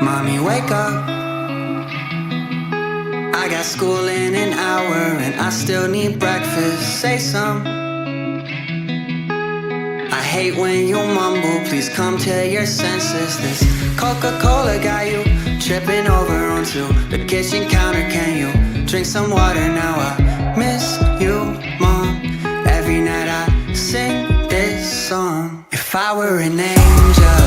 Mommy, wake up. I got school in an hour and I still need breakfast. Say some. I hate when you mumble, please come to your senses. This Coca-Cola got you tripping over onto the kitchen counter. Can you drink some water now? I miss you, Mom. Every night I sing this song. If I were an angel,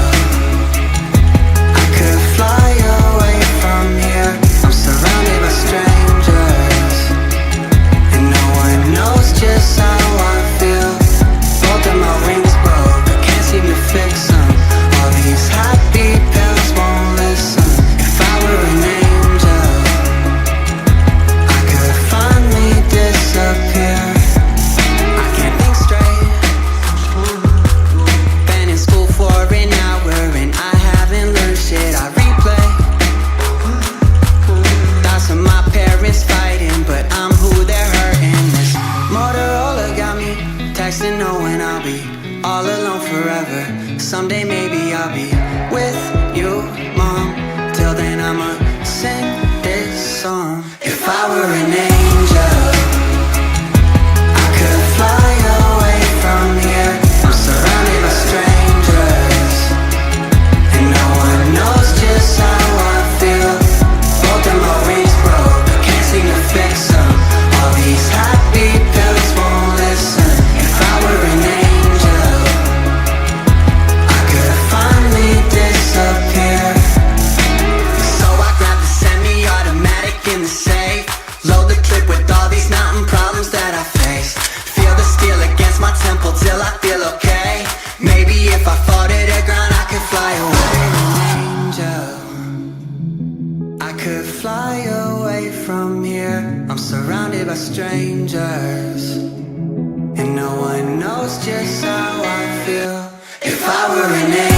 I could fly away from here. I'm surrounded by strangers, and no one knows just how I feel. Both of my wings broke, I can't seem to fix them. All these happy pills won't listen. If I were an angel, I could finally disappear. I can't think straight. Been in school for an hour and I haven't learned shit. I replay thoughts of my parents fighting, but I'm who they're hurting. This Motorola got me texting knowing I'll be all alone forever. Someday maybe I'll be with you, Mom. Till then I'ma sing this song. If I were an angel, I could fly away from here. I'm surrounded by strangers, and no one knows just how I feel. Both of my wings broke, I can't seem to fix them. All these happy pills won't listen. If I were an angel, I could finally disappear. So I grabbed the semi-automatic in the safe, load the clip with all these mountain problems that I face. Feel the steel against my temple till I feel okay. Maybe if I fall to the ground I could fly away. An angel, I could fly away from here. I'm surrounded by strangers, and no one knows just how I feel. If I were an angel,